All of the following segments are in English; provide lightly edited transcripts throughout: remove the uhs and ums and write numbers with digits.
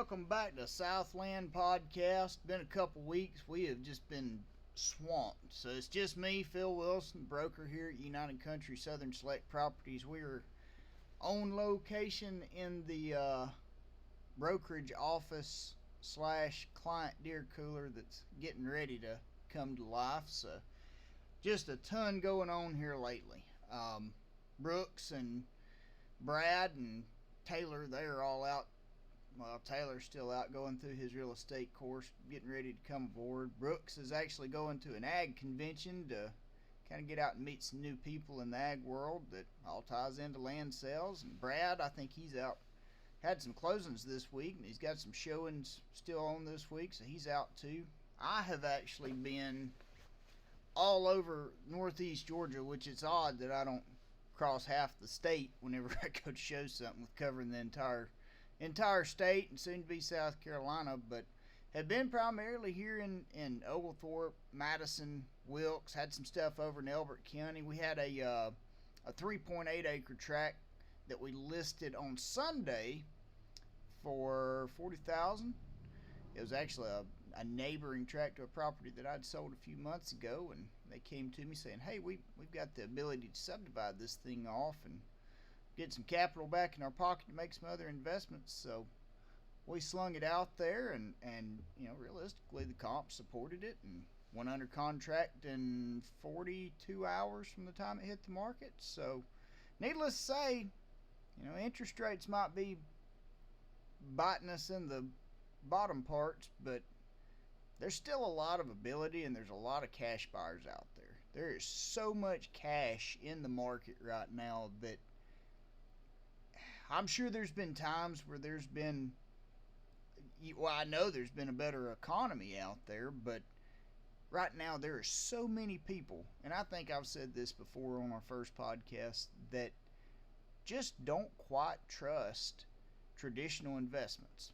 welcome back to Southland Podcast. Been a couple weeks. We have just been swamped. So it's just me, Phil Wilson, broker here at United Country Southern Select Properties. We are on location in the brokerage office slash client deer cooler that's getting ready to come to life. So just a ton going on here lately. Brooks and Brad and Taylor, they are all out. Well, Taylor's still out going through his real estate course, getting ready to come aboard. Brooks is actually going to an ag convention to kind of get out and meet some new people in the ag world that all ties into land sales. And Brad, I think he's out, had some closings this week, and he's got some showings still on this week, so he's out too. I have actually been all over northeast Georgia, which it's odd that I don't cross half the state whenever I go to show something with covering the entire state and soon to be South Carolina, but have been primarily here in Oglethorpe, Madison, Wilkes. Had some stuff over in Elbert County. We had a 3.8 acre tract that we listed on Sunday for $40,000. It was actually a neighboring tract to a property that I'd sold a few months ago, and they came to me saying, hey, we've got the ability to subdivide this thing off and get some capital back in our pocket to make some other investments. So we slung it out there, and realistically the comp supported it and went under contract in 42 hours from the time it hit the market. So needless to say, interest rates might be biting us in the bottom parts, but there's still a lot of ability and there's a lot of cash buyers out there. There is so much cash in the market right now that I'm sure there's been times where there's been, I know there's been a better economy out there, but right now there are so many people, and I think I've said this before on our first podcast, that just don't quite trust traditional investments.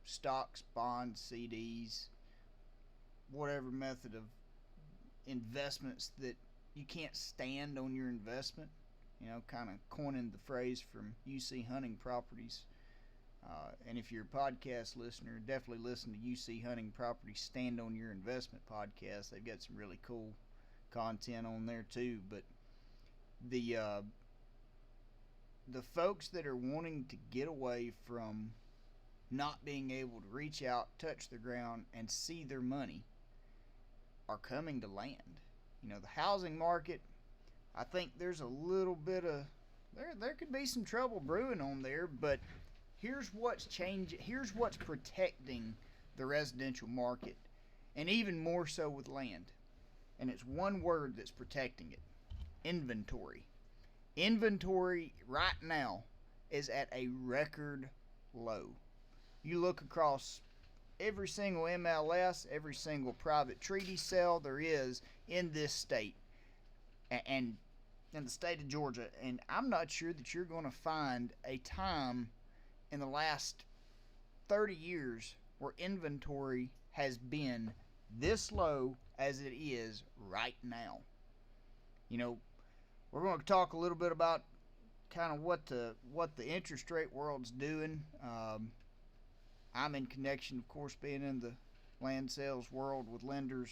Stocks, bonds, CDs, whatever method of investments that you can't stand on your investment. Kind of coining the phrase from UC Hunting Properties. And if you're a podcast listener, definitely listen to UC Hunting Properties Stand on Your Investment podcast. They've got some really cool content on there too. But the folks that are wanting to get away from not being able to reach out, touch the ground, and see their money are coming to land. The housing market, I think there's a little bit of there could be some trouble brewing on there, but here's what's changing. Here's what's protecting the residential market, and even more so with land. And it's one word that's protecting it: inventory. Inventory right now is at a record low. You look across every single MLS, every single private treaty sale there is in this state, and in the state of Georgia, and I'm not sure that you're going to find a time in the last 30 years where inventory has been this low as it is right now. We're going to talk a little bit about kind of what the interest rate world's doing. I'm in connection, of course, being in the land sales world with lenders,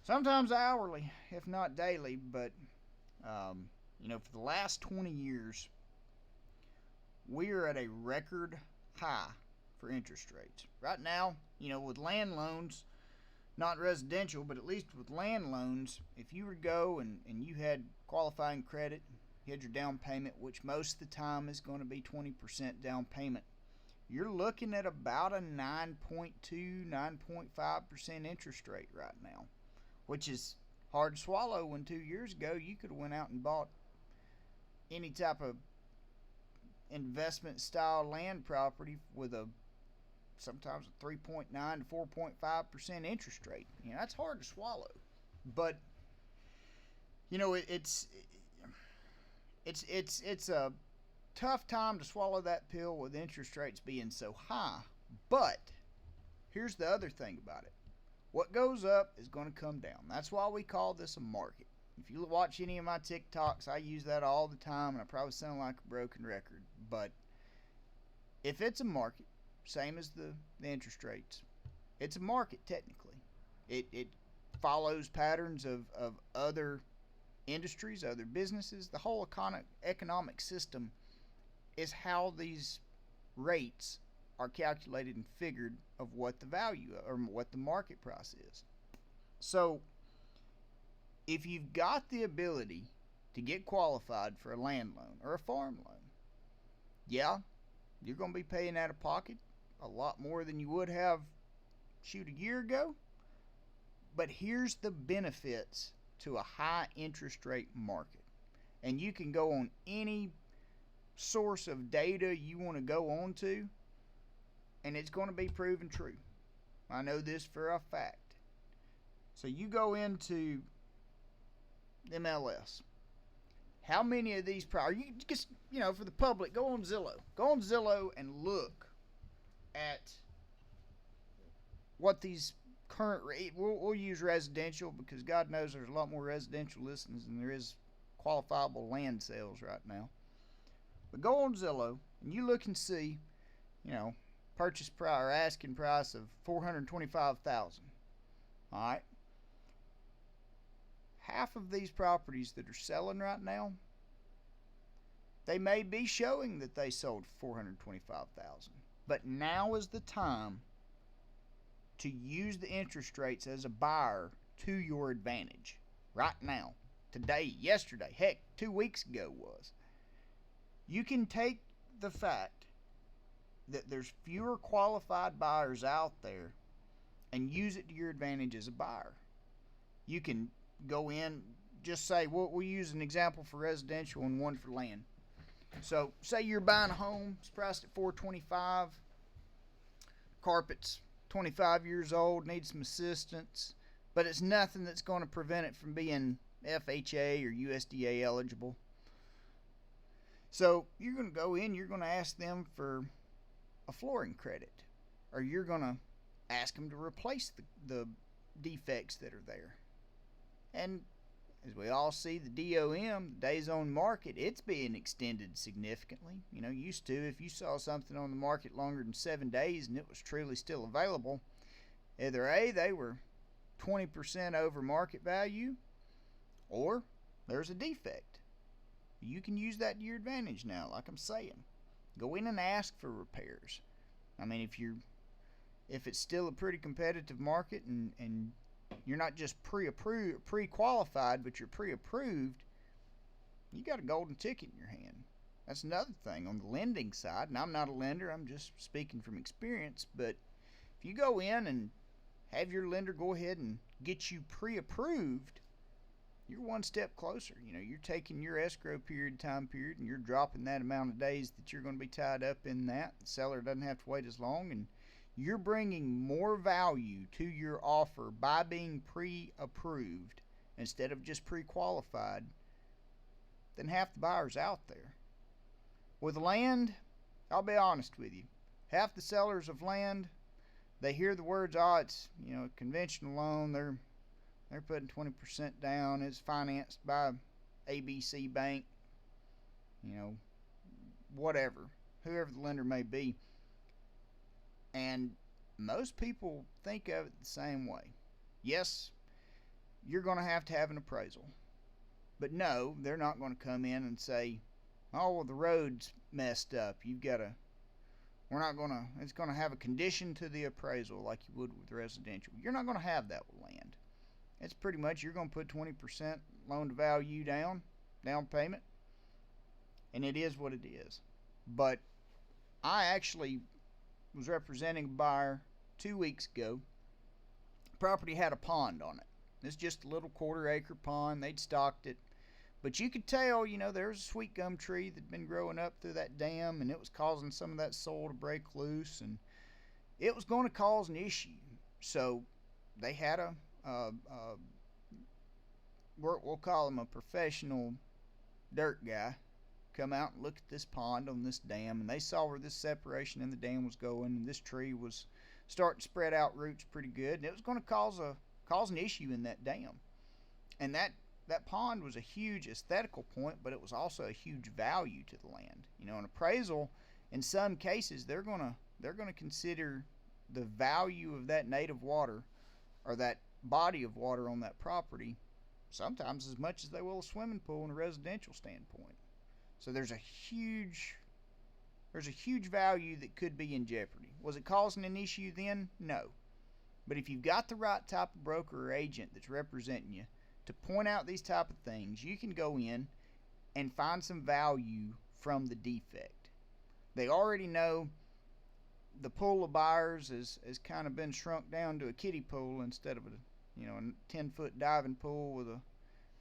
sometimes hourly, if not daily, but for the last 20 years, we are at a record high for interest rates. Right now, with land loans, not residential, but at least with land loans, if you were to go and you had qualifying credit, you had your down payment, which most of the time is going to be 20% down payment, you're looking at about a 9.2, 9.5% interest rate right now, which is hard to swallow when 2 years ago you could have went out and bought any type of investment style land property with sometimes a 3.9 to 4.5% interest rate. That's hard to swallow, but it's a tough time to swallow that pill with interest rates being so high. But here's the other thing about it: what goes up is going to come down. That's why we call this a market. If you watch any of my TikToks, I use that all the time, and I probably sound like a broken record. But if it's a market, same as the interest rates. It's a market technically. It follows patterns of other industries, other businesses. The whole economic system is how these rates are calculated and figured of what the value or what the market price is. So if you've got the ability to get qualified for a land loan or a farm loan, yeah, you're going to be paying out of pocket a lot more than you would have a year ago. But here's the benefits to a high interest rate market. And you can go on any source of data you want to go on to, and it's going to be proven true. I know this for a fact. So you go into MLS. How many of these you just, for the public, go on Zillow. Go on Zillow and look at what these current we'll use residential, because God knows there's a lot more residential listings than there is qualifiable land sales right now. But go on Zillow and you look and see, purchase price or asking price of $425,000. All right. Half of these properties that are selling right now, they may be showing that they sold $425,000. But now is the time to use the interest rates as a buyer to your advantage. Right now, today, yesterday, heck, 2 weeks ago was. You can take the fact that there's fewer qualified buyers out there and use it to your advantage as a buyer. You can go in, just say, we'll use an example for residential and one for land. So say you're buying a home, it's priced at $425,000, carpet's 25 years old, needs some assistance, but it's nothing that's going to prevent it from being FHA or USDA eligible. So you're going to go in, you're going to ask them for a flooring credit, or you're going to ask them to replace the defects that are there. And as we all see, the DOM, the days on market, it's being extended significantly. Used to, if you saw something on the market longer than 7 days and it was truly still available, either A, they were 20% over market value, or there's a defect. You can use that to your advantage now, like I'm saying. Go in and ask for repairs. I mean, if it's still a pretty competitive market and you're not just pre-qualified, but you're pre-approved, you got a golden ticket in your hand. That's another thing on the lending side, and I'm not a lender, I'm just speaking from experience, but if you go in and have your lender go ahead and get you pre-approved, you're one step closer. You're taking your escrow time period, and you're dropping that amount of days that you're going to be tied up in that. The seller doesn't have to wait as long, and you're bringing more value to your offer by being pre-approved instead of just pre-qualified than half the buyers out there. With land, I'll be honest with you, half the sellers of land, they hear the words, it's a conventional loan, they're putting 20% down, it's financed by ABC Bank, whatever, whoever the lender may be. And most people think of it the same way. Yes, you're going to have an appraisal. But no, they're not going to come in and say, the road's messed up. It's going to have a condition to the appraisal like you would with residential. You're not going to have that with land. It's pretty much, you're going to put 20% loan to value down payment, and it is what it is. But I actually was representing a buyer 2 weeks ago. The property had a pond on it. It's just a little 1/4 acre pond. They'd stocked it. But you could tell, there was a sweet gum tree that'd been growing up through that dam, and it was causing some of that soil to break loose, and it was going to cause an issue. So they had we'll call him a professional dirt guy, come out and look at this pond on this dam, and they saw where this separation in the dam was going, and this tree was starting to spread out roots pretty good, and it was going to cause an issue in that dam. And that pond was a huge aesthetical point, but it was also a huge value to the land. An appraisal, in some cases, they're going to they're going to consider the value of that native water or that body of water on that property sometimes as much as they will a swimming pool in a residential standpoint. So there's a huge value that could be in jeopardy. Was it causing an issue then? No. But if you've got the right type of broker or agent that's representing you to point out these type of things, you can go in and find some value from the defect. They already know the pool of buyers has kind of been shrunk down to a kiddie pool instead of a 10-foot diving pool with a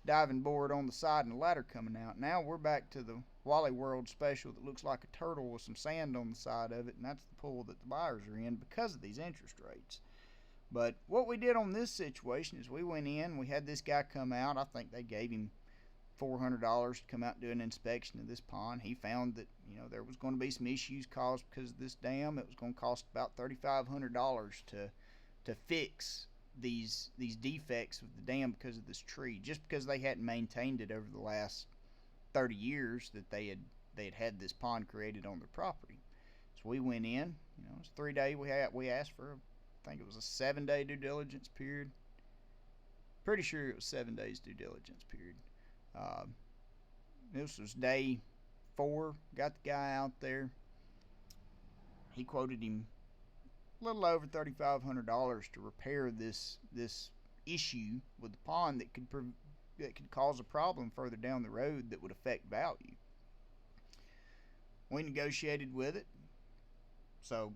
diving board on the side and a ladder coming out. Now we're back to the Wally World special that looks like a turtle with some sand on the side of it, and that's the pool that the buyers are in because of these interest rates. But what we did on this situation is we went in, we had this guy come out. I think they gave him $400 to come out and do an inspection of this pond. He found that there was going to be some issues caused because of this dam. It was going to cost about $3,500 to fix these defects of the dam because of this tree, just because they hadn't maintained it over the last 30 years that they had this pond created on their property. So we went in. It was 3 days. We asked for I think it was a 7-day due diligence period. Pretty sure it was 7 days due diligence period. This was day 4. Got the guy out there. He quoted him a little over $3,500 to repair this issue with the pond that could cause a problem further down the road that would affect value. We negotiated with it. So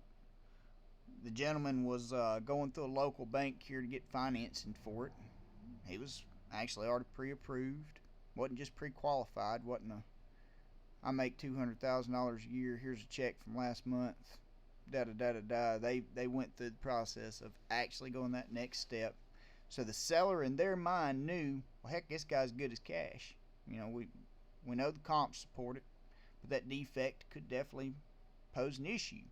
the gentleman was going through a local bank here to get financing for it. He was actually already pre-approved. Wasn't just pre-qualified. I make $200,000 a year. Here's a check from last month. They went through the process of actually going that next step. So the seller in their mind knew, well, heck, this guy's good as cash. We know the comps support it, but that defect could definitely pose an issue.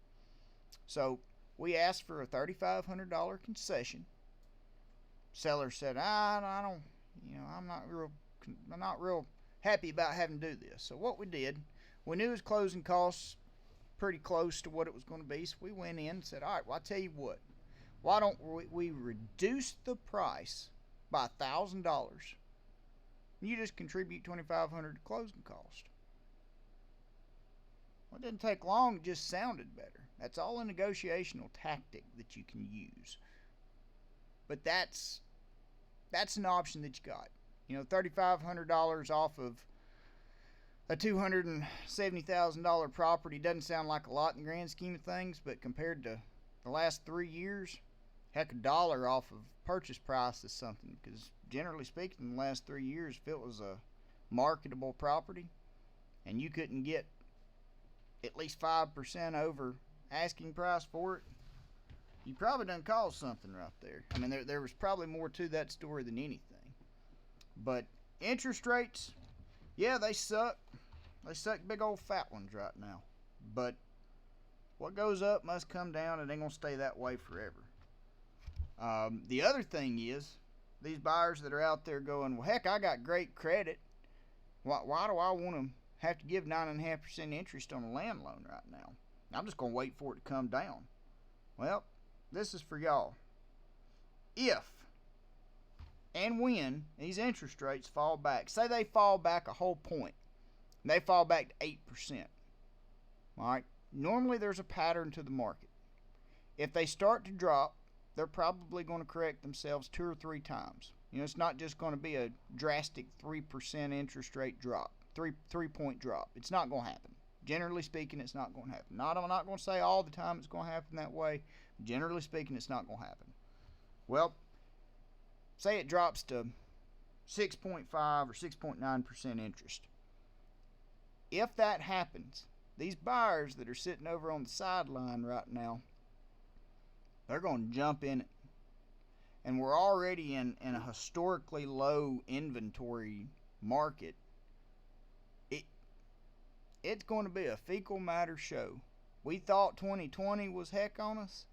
So we asked for a $3,500 concession. Seller said, I don't, I'm not real happy about having to do this. So what we did, we knew his closing costs pretty close to what it was going to be. So we went in and said, all right, well, I'll tell you what. Why don't we reduce the price by $1,000? You just contribute $2,500 to closing cost. Well, it didn't take long. It just sounded better. That's all a negotiational tactic that you can use. But that's an option that you got. $3,500 off of a $270,000 property doesn't sound like a lot in the grand scheme of things, but compared to the last 3 years, heck, $1 off of purchase price is something. Because generally speaking, in the last 3 years, if it was a marketable property and you couldn't get at least 5% over asking price for it, you probably done caused something right there. I mean, there was probably more to that story than anything. But interest rates, yeah, they suck. They suck big old fat ones right now. But what goes up must come down. It ain't going to stay that way forever. The other thing is, these buyers that are out there going, well, heck, I got great credit. Why do I want to have to give 9.5% interest on a land loan right now? I'm just going to wait for it to come down. Well, this is for y'all. If and when these interest rates fall back, say they fall back a whole point, and they fall back to 8%. All right, normally there's a pattern to the market. If they start to drop, they're probably going to correct themselves 2 or 3 times. It's not just going to be a drastic 3% interest rate drop, 3-point drop. It's not going to happen. Generally speaking, it's not going to happen. I'm not going to say all the time it's going to happen that way. Generally speaking, it's not going to happen. Well, say it drops to 6.5 or 6.9% interest. If that happens, these buyers that are sitting over on the sideline right now, they're going to jump in it. And we're already in a historically low inventory market. It's going to be a fecal matter show. We thought 2020 was heck on us.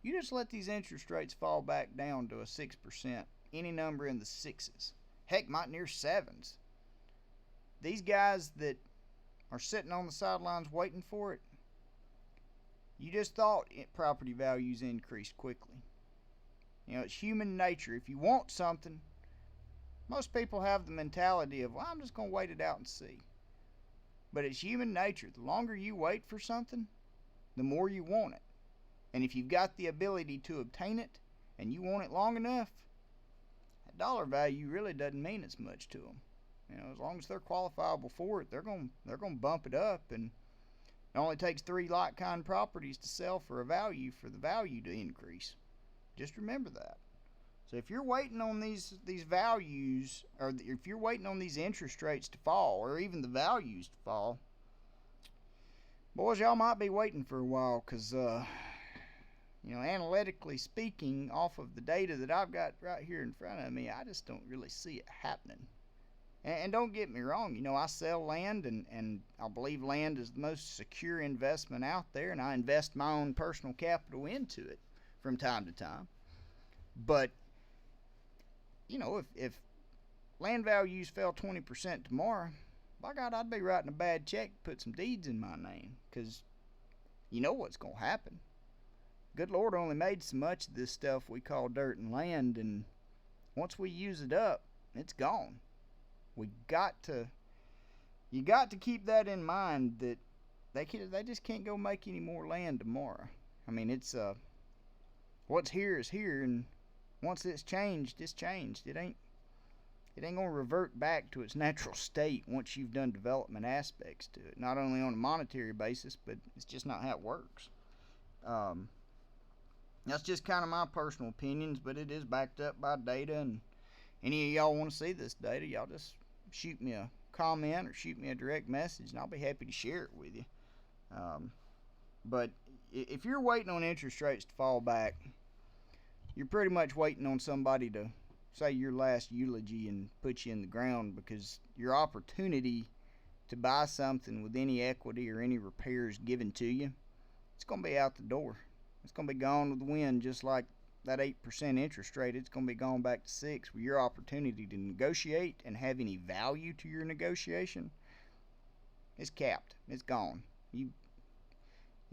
You just let these interest rates fall back down to a 6%, any number in the 6s. Heck, might near 7s. These guys that are sitting on the sidelines waiting for it, You just thought property values increased quickly. You know, it's human nature. If you want something, most people have the mentality of, well, I'm just going to wait it out and see. But it's human nature. The longer you wait for something, the more you want it. And if you've got the ability to obtain it and you want it long enough, that dollar value really doesn't mean as much to them. You know, as long as they're qualifiable for it, they're going to bump it up. And it only takes 3 like kind properties to sell for the value to increase. Just remember that. So if you're waiting on these values, or if you're waiting on these interest rates to fall, or even the values to fall, boys, y'all might be waiting for a while, because you know, analytically speaking, off of the data that I've got right here in front of me, I just don't really see it happening. And don't get me wrong, you know, I sell land, and I believe land is the most secure investment out there, and I invest my own personal capital into it from time to time. But, you know, if land values fell 20% tomorrow, by God, I'd be writing a bad check to put some deeds in my name, because you know what's going to happen. Good Lord only made so much of this stuff we call dirt and land, and once we use it up, it's gone. You got to keep that in mind, that they just can't go make any more land tomorrow. I mean, it's what's here is here, and once it's changed, it's changed. It ain't gonna revert back to its natural state once you've done development aspects to it. Not only on a monetary basis, but it's just not how it works. That's just kind of my personal opinions, but it is backed up by data. And any of y'all want to see this data, y'all just shoot me a comment or shoot me a direct message, and I'll be happy to share it with you. But if you're waiting on interest rates to fall back, you're pretty much waiting on somebody to say your last eulogy and put you in the ground, because your opportunity to buy something with any equity or any repairs given to you, it's going to be out the door. It's going to be gone with the wind, just like that 8% interest rate. It's going to be gone back to 6, where your opportunity to negotiate and have any value to your negotiation is capped. It's gone. You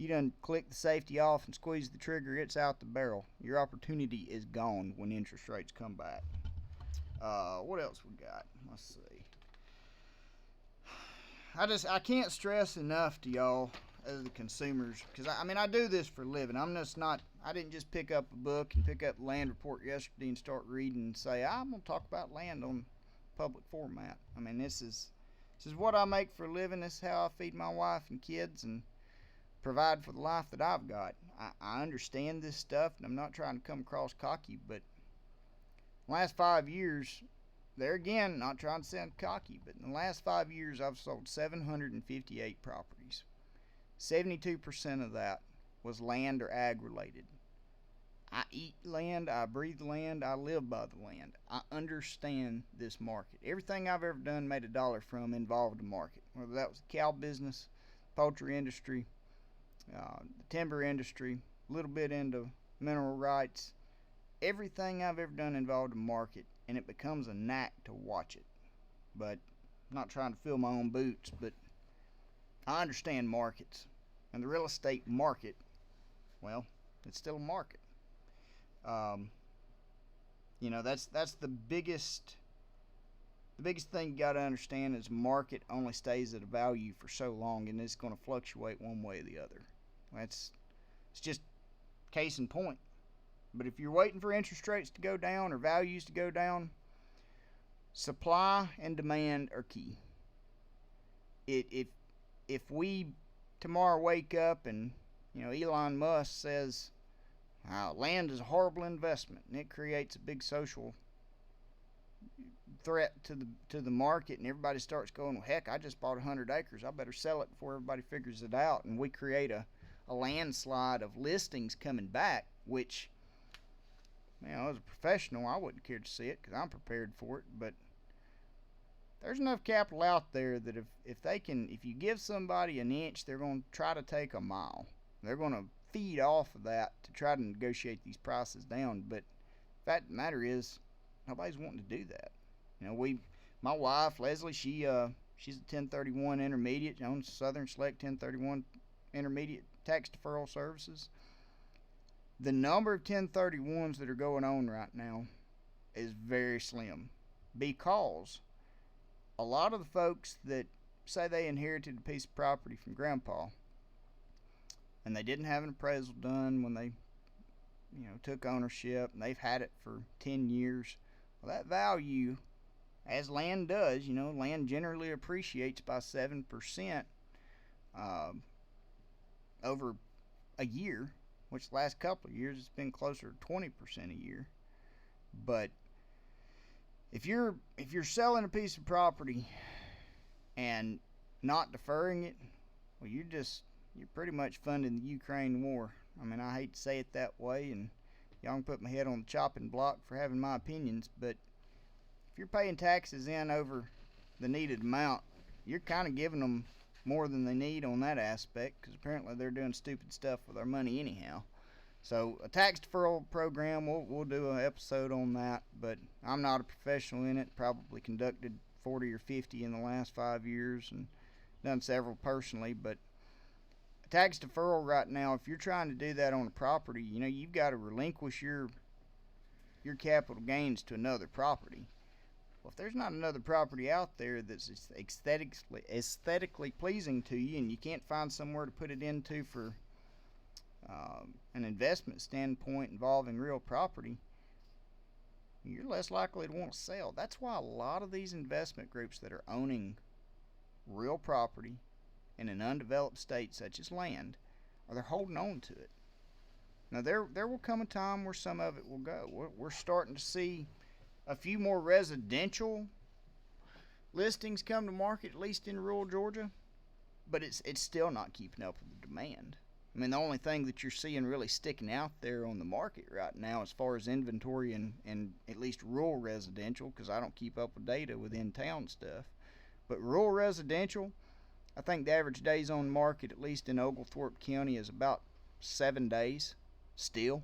done click the safety off and squeeze the trigger, it's out the barrel. Your opportunity is gone when interest rates come back. What else we got? Let's see. I can't stress enough to y'all as the consumers, because I do this for a living. I didn't just pick up a book and pick up the land report yesterday and start reading and say, I'm going to talk about land on public format. I mean, this is what I make for a living. This is how I feed my wife and kids and provide for the life that I've got. I understand this stuff, and I'm not trying to come across cocky, but the last 5 years, there again, not trying to sound cocky, but in the last 5 years, I've sold 758 properties. 72% of that was land or ag related. I eat land, I breathe land, I live by the land. I understand this market. Everything I've ever done made a dollar from involved a market, whether that was the cow business, poultry industry, the timber industry, a little bit into mineral rights. Everything I've ever done involved a market, and it becomes a knack to watch it. But I'm not trying to fill my own boots, but I understand markets. And the real estate market, well, it's still a market. You know, that's the biggest thing you got to understand is market only stays at a value for so long, and it's going to fluctuate one way or the other. It's just case in point. But if you're waiting for interest rates to go down or values to go down, supply and demand are key. If we tomorrow wake up and, you know, Elon Musk says land is a horrible investment and it creates a big social threat to the market, and everybody starts going, well, heck, I just bought 100 acres, I better sell it before everybody figures it out, and we create a landslide of listings coming back, which, you know, as a professional, I wouldn't care to see it because I'm prepared for it. But there's enough capital out there that if you give somebody an inch, they're going to try to take a mile. They're going to feed off of that to try to negotiate these prices down. But the fact of the matter is, nobody's wanting to do that. You know, my wife Leslie, she's a 1031 intermediate, owns Southern Select 1031 intermediate tax deferral services. The number of 1031s that are going on right now is very slim, because a lot of the folks that say they inherited a piece of property from grandpa and they didn't have an appraisal done when they took ownership, and they've had it for 10 years. Well, that value, as land does, land generally appreciates by 7% over a year, which the last couple of years it's been closer to 20% a year. But if you're selling a piece of property and not deferring it, well, you're pretty much funding the Ukraine war. I mean, I hate to say it that way, and y'all can put my head on the chopping block for having my opinions, but if you're paying taxes in over the needed amount, you're kind of giving them more than they need on that aspect, because apparently they're doing stupid stuff with our money anyhow. So a tax deferral program, we'll do an episode on that, but I'm not a professional in it. Probably conducted 40 or 50 in the last 5 years and done several personally. But a tax deferral right now, if you're trying to do that on a property, you've got to relinquish your capital gains to another property. Well, if there's not another property out there that's aesthetically pleasing to you, and you can't find somewhere to put it into for an investment standpoint involving real property, you're less likely to want to sell. That's why a lot of these investment groups that are owning real property in an undeveloped state such as land, they're holding on to it. Now there will come a time where some of it will go. We're starting to see a few more residential listings come to market, at least in rural Georgia, but it's still not keeping up with the demand. I mean, the only thing that you're seeing really sticking out there on the market right now as far as inventory and at least rural residential, because I don't keep up with data within town stuff, but rural residential, I think the average days on market, at least in Oglethorpe County, is about 7 days still.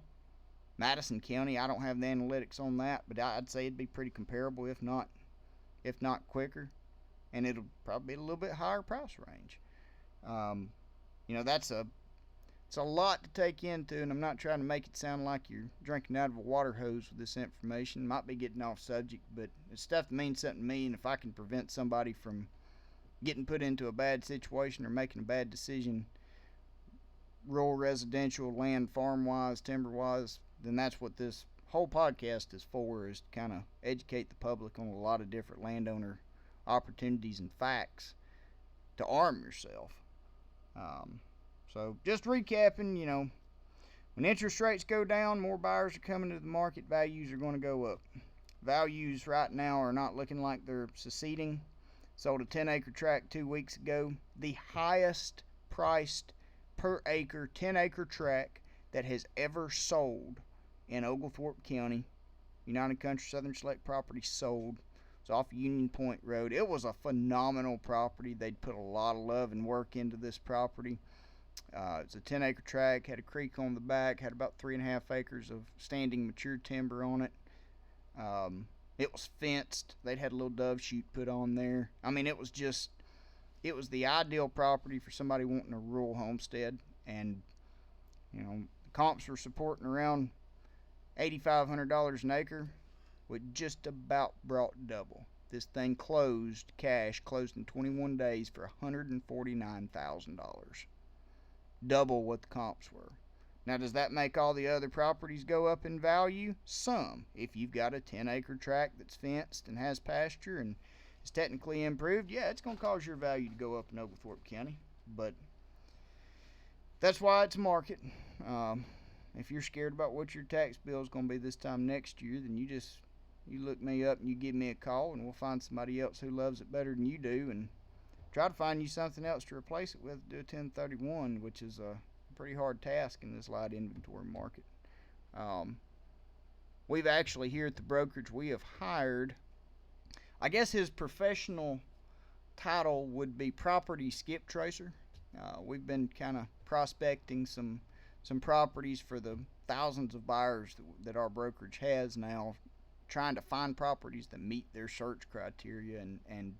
Madison County, I don't have the analytics on that, but I'd say it'd be pretty comparable, if not quicker, and it'll probably be a little bit higher price range. It's a lot to take into, and I'm not trying to make it sound like you're drinking out of a water hose with this information. Might be getting off subject, but it's stuff that means something to me, and if I can prevent somebody from getting put into a bad situation or making a bad decision, rural residential, land, farm-wise, timber-wise, then that's what this whole podcast is for, is to kind of educate the public on a lot of different landowner opportunities and facts to arm yourself. So just recapping, when interest rates go down, more buyers are coming to the market, values are going to go up. Values right now are not looking like they're seceding. Sold a 10-acre tract 2 weeks ago, the highest priced per acre 10-acre tract that has ever sold in Oglethorpe County. United Country Southern Select Property sold. It's off Union Point Road. It was a phenomenal property. They'd put a lot of love and work into this property. It's a 10-acre tract, had a creek on the back, had about 3.5 acres of standing mature timber on it. It was fenced. They'd had a little dove chute put on there. I mean, it was the ideal property for somebody wanting a rural homestead. And, the comps were supporting around $8,500 an acre, with just about brought double. This thing closed in 21 days for $149,000. Double what the comps were. Now, does that make all the other properties go up in value? Some. If you've got a 10-acre tract that's fenced and has pasture and is technically improved, yeah, it's going to cause your value to go up in Oglethorpe County. But that's why it's a market. If you're scared about what your tax bill is going to be this time next year, then you look me up and you give me a call, and we'll find somebody else who loves it better than you do, and try to find you something else to replace it with. Do a 1031, which is a pretty hard task in this light inventory market. We've actually, here at the brokerage, we have hired, I guess his professional title would be property skip tracer. We've been kind of prospecting some properties for the thousands of buyers that our brokerage has now, trying to find properties that meet their search criteria, and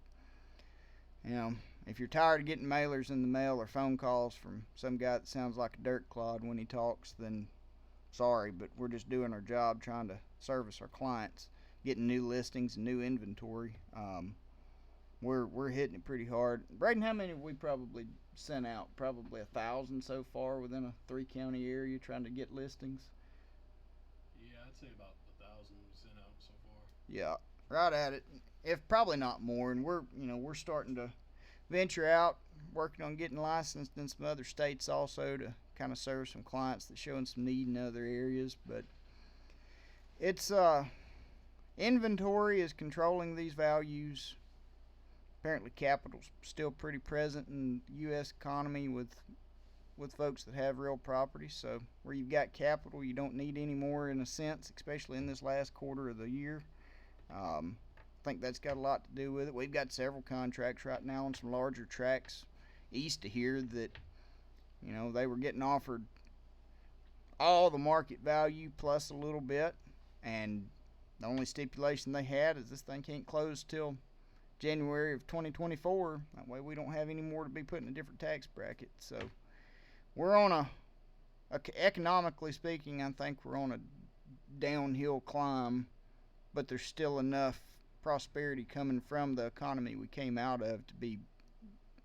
if you're tired of getting mailers in the mail or phone calls from some guy that sounds like a dirt clod when he talks, then sorry, but we're just doing our job trying to service our clients, getting new listings and new inventory. We're hitting it pretty hard. Braden, how many have we probably sent out? Probably 1,000 so far within a 3-county area trying to get listings. Yeah, I'd say about 1,000 we sent out so far. Yeah, right at it. If probably not more, and we're starting to venture out, working on getting licensed in some other states also to kind of serve some clients that's showing some need in other areas. But it's inventory is controlling these values. Apparently capital's still pretty present in the U.S. economy with folks that have real property. So where you've got capital, you don't need any more in a sense, especially in this last quarter of the year. I think that's got a lot to do with it. We've got several contracts right now on some larger tracts east of here that, they were getting offered all the market value plus a little bit, and the only stipulation they had is this thing can't close till January of 2024. That way we don't have any more to be put in a different tax bracket. So we're on economically speaking, I think we're on a downhill climb, but there's still enough prosperity coming from the economy we came out of to be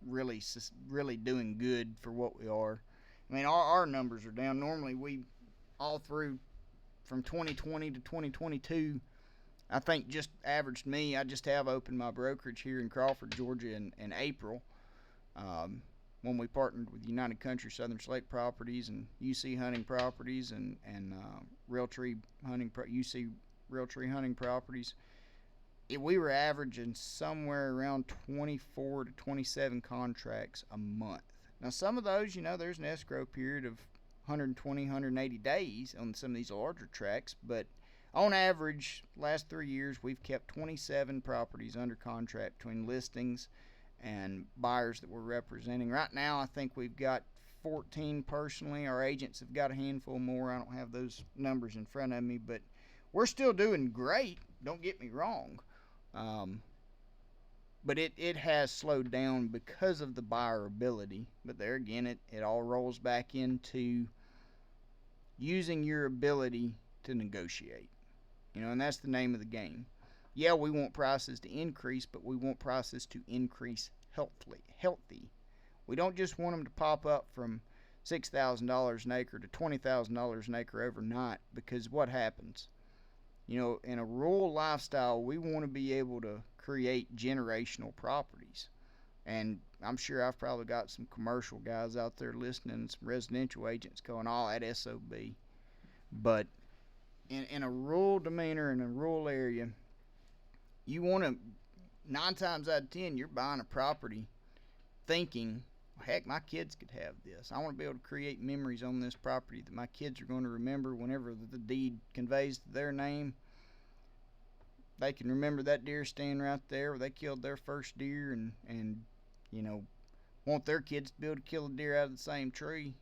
really doing good for what we are. I mean, our numbers are down. Normally we all through from 2020 to 2022, I think just averaged me. I just have opened my brokerage here in Crawford, Georgia in April, when we partnered with United Country Southern Select Properties and UC Hunting Properties and Realtree Hunting UC Realtree Hunting Properties. We were averaging somewhere around 24 to 27 contracts a month. Now some of those, there's an escrow period of 120, 180 days on some of these larger tracts, but on average, last 3 years, we've kept 27 properties under contract between listings and buyers that we're representing. Right now, I think we've got 14 personally. Our agents have got a handful more. I don't have those numbers in front of me, but we're still doing great. Don't get me wrong. But it has slowed down because of the buyer ability. But there again, it all rolls back into using your ability to negotiate. And that's the name of the game. Yeah, we want prices to increase, but we want prices to increase healthy. We don't just want them to pop up from $6,000 an acre to $20,000 an acre overnight, because what happens? In a rural lifestyle, we want to be able to create generational properties. And I'm sure I've probably got some commercial guys out there listening and some residential agents going, oh, that SOB. But in a rural demeanor, in a rural area, you want to, 9 times out of 10, you're buying a property thinking, heck, my kids could have this. I want to be able to create memories on this property that my kids are going to remember whenever the deed conveys to their name. They can remember that deer stand right there where they killed their first deer and want their kids to be able to kill a deer out of the same tree.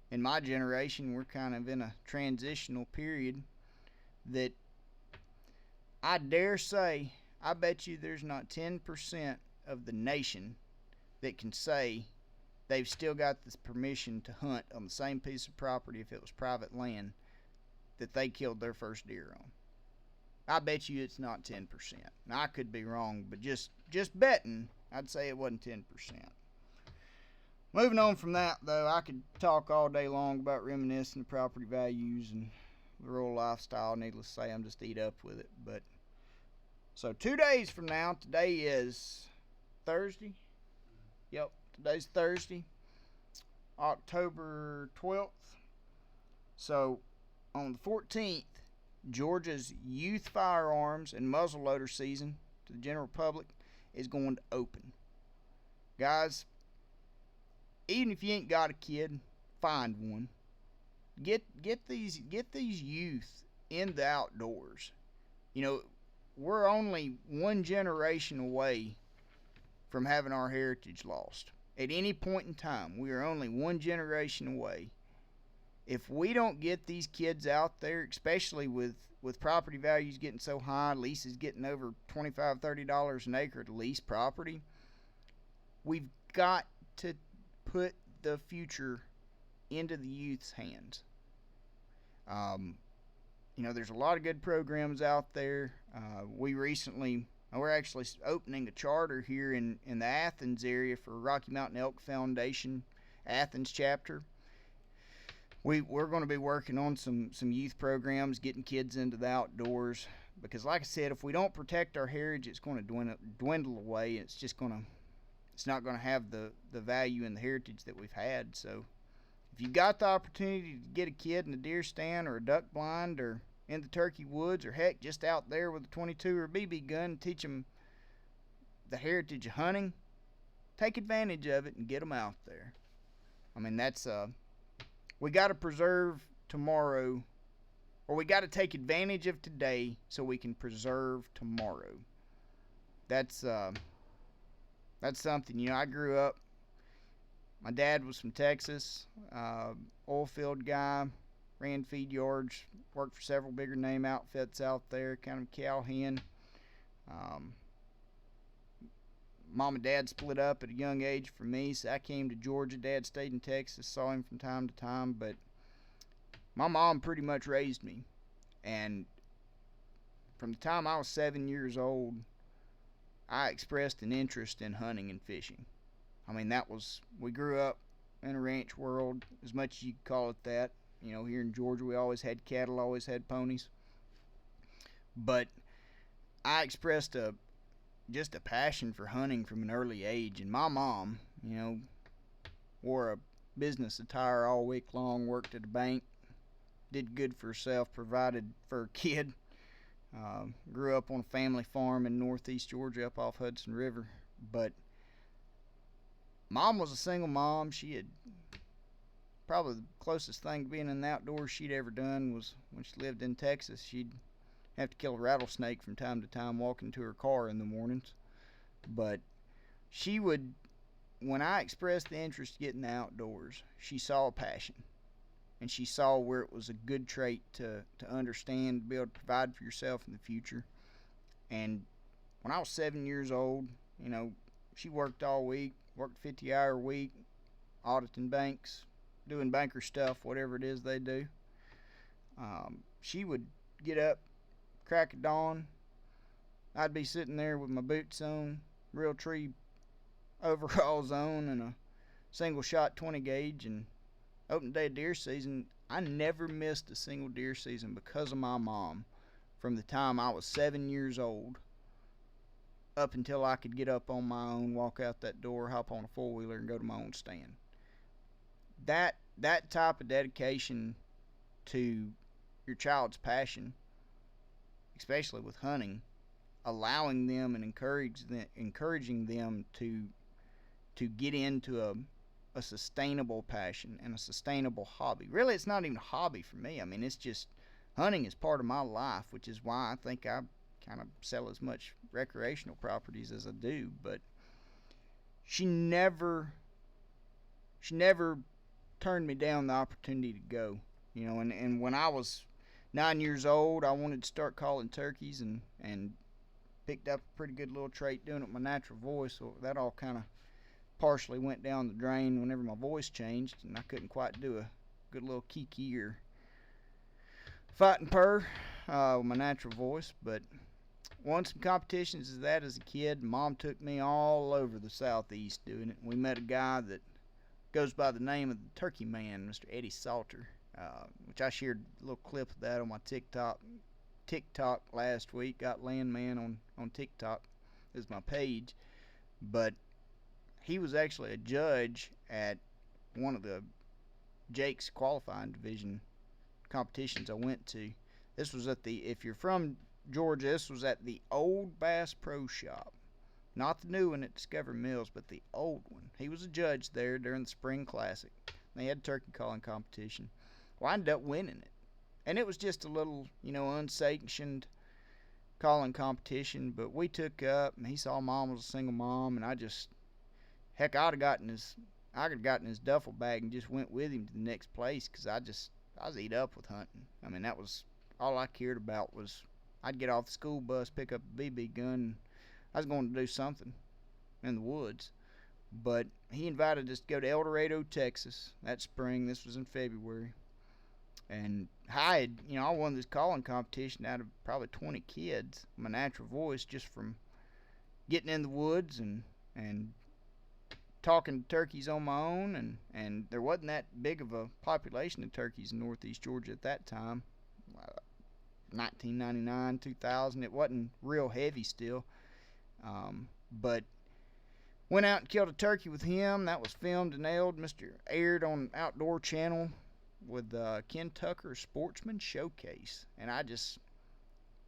In my generation, we're kind of in a transitional period that I dare say, I bet you there's not 10% of the nation that can say they've still got this permission to hunt on the same piece of property if it was private land that they killed their first deer on. I bet you it's not 10%. Now, I could be wrong, but just betting, I'd say it wasn't 10%. Moving on from that, though, I could talk all day long about reminiscing the property values and the rural lifestyle. Needless to say, I'm just eat up with it. But so 2 days from now, today is Thursday. Yep, today's Thursday, October 12th. So on the 14th, Georgia's youth firearms and muzzleloader season to the general public is going to open. Guys, even if you ain't got a kid, find one. Get these youth in the outdoors. We're only one generation away from having our heritage lost. At any point in time, we are only one generation away. If we don't get these kids out there, especially with property values getting so high, leases getting over $25-30 an acre to lease property, we've got to put the future into the youth's hands. There's a lot of good programs out there. We're actually opening a charter here in the Athens area for Rocky Mountain Elk Foundation, Athens chapter. We're going to be working on some youth programs, getting kids into the outdoors. Because, like I said, if we don't protect our heritage, it's going to dwindle away. It's not going to have the value and the heritage that we've had. So, if you got the opportunity to get a kid in a deer stand or a duck blind or in the turkey woods or heck just out there with a 22 or a BB gun and teach them the heritage of hunting, take advantage of it and get them out there. I mean, we got to preserve tomorrow, or we got to take advantage of today so we can preserve tomorrow. That's something. I grew up, my dad was from Texas, oil field guy, ran feed yards, worked for several bigger name outfits out there, kind of cow hen. Mom and dad split up at a young age for me, so I came to Georgia. Dad stayed in Texas, saw him from time to time, but my mom pretty much raised me. And from the time I was 7 years old, I expressed an interest in hunting and fishing. I mean, we grew up in a ranch world, as much as you could call it that. Here in Georgia, we always had cattle, always had ponies. But I expressed just a passion for hunting from an early age. And my mom, wore a business attire all week long, worked at a bank, did good for herself, provided for her kid. Grew up on a family farm in northeast Georgia up off Hudson River. But Mom was a single mom. She had probably the closest thing to being in the outdoors she'd ever done was when she lived in Texas. She'd have to kill a rattlesnake from time to time walking to her car in the mornings. But she would, when I expressed the interest to get in the outdoors, she saw a passion. And she saw where it was a good trait to understand, to be able to provide for yourself in the future. And when I was 7 years old, she worked all week, worked a 50-hour week, auditing banks, doing banker stuff, whatever it is they do. She would get up, crack of dawn. I'd be sitting there with my boots on, Realtree overalls on, and a single shot 20 gauge, and opening day of deer season. I never missed a single deer season because of my mom from the time I was 7 years old up until I could get up on my own, walk out that door, hop on a four-wheeler, and go to my own stand. That type of dedication to your child's passion, especially with hunting, allowing them and encouraging them to get into a sustainable passion and a sustainable hobby. Really, it's not even a hobby for me. I mean, it's just hunting is part of my life, which is why I think I kind of sell as much recreational properties as I do. But she never turned me down the opportunity to go. And when I was 9 years old, I wanted to start calling turkeys and picked up a pretty good little trait doing it with my natural voice. So that all kind of partially went down the drain whenever my voice changed, and I couldn't quite do a good little kiki or fighting purr with my natural voice. But won some competitions as that as a kid. Mom took me all over the southeast doing it. We met a guy that goes by the name of the Turkey Man, Mr. Eddie Salter, which I shared a little clip of that on my TikTok last week. Got Landman on TikTok is my page. But he was actually a judge at one of the Jake's qualifying division competitions I went to. This was if you're from Georgia, this was at the old Bass Pro Shop. Not the new one at Discovery Mills, but the old one. He was a judge there during the Spring Classic. They had a turkey calling competition. Well, I ended up winning it. And it was just a little, unsanctioned calling competition, but we took up, and he saw Mom was a single mom, and I'd have gotten his duffel bag and just went with him to the next place, because I was eat up with hunting. I mean, that was all I cared about. Was I'd get off the school bus, pick up a BB gun, and I was going to do something in the woods. But he invited us to go to El Dorado, Texas that spring. This was in February. And I won this calling competition out of probably 20 kids. My natural voice, just from getting in the woods and talking to turkeys on my own. And there wasn't that big of a population of turkeys in northeast Georgia at that time. 1999, 2000, it wasn't real heavy still. But went out and killed a turkey with him. That was filmed and aired on Outdoor Channel with Ken Tucker's Sportsman Showcase. And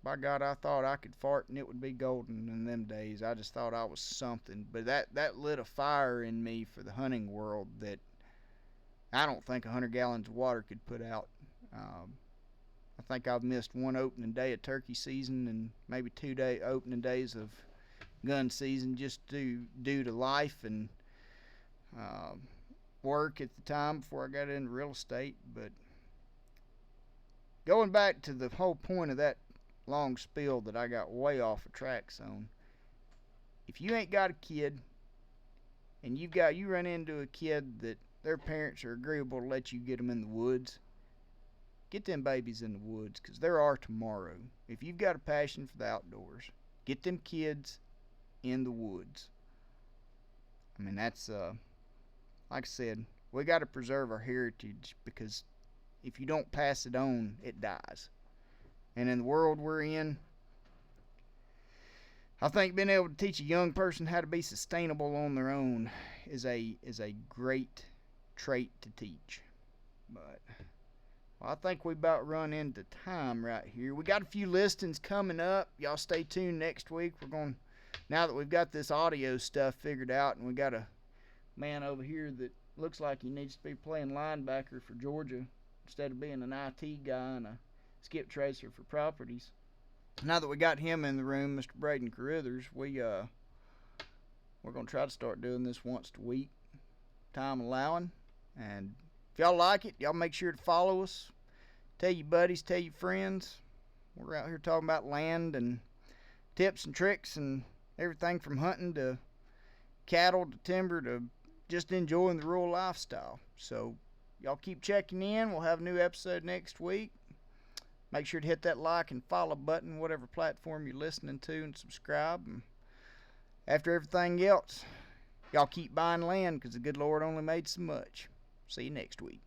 by God, I thought I could fart and it would be golden in them days. I just thought I was something. But that lit a fire in me for the hunting world that I don't think 100 gallons of water could put out. I think I've missed one opening day of turkey season and maybe 2 opening days of gun season just due to life and work at the time before I got into real estate. But going back to the whole point of that long spiel that I got way off a track on, if you ain't got a kid and you run into a kid that their parents are agreeable to let you get them in the woods, get them babies in the woods, because there are tomorrow. If you've got a passion for the outdoors, get them kids in the woods. I mean, that's like I said, we got to preserve our heritage, because if you don't pass it on, it dies. And in the world we're in, I think being able to teach a young person how to be sustainable on their own is a great trait to teach. But I think we about run into time right here. We got a few listings coming up. Y'all stay tuned next week. Now that we've got this audio stuff figured out, and we got a man over here that looks like he needs to be playing linebacker for Georgia instead of being an IT guy and a skip tracer for properties. Now that we got him in the room, Mr. Braden Carruthers, we're going to try to start doing this once a week, time allowing. And if y'all like it, y'all make sure to follow us. Tell your buddies, tell your friends. We're out here talking about land and tips and tricks and everything from hunting to cattle to timber to just enjoying the rural lifestyle. So y'all keep checking in. We'll have a new episode next week. Make sure to hit that like and follow button, whatever platform you're listening to, and subscribe. And after everything else, y'all keep buying land, because the good Lord only made so much. See you next week.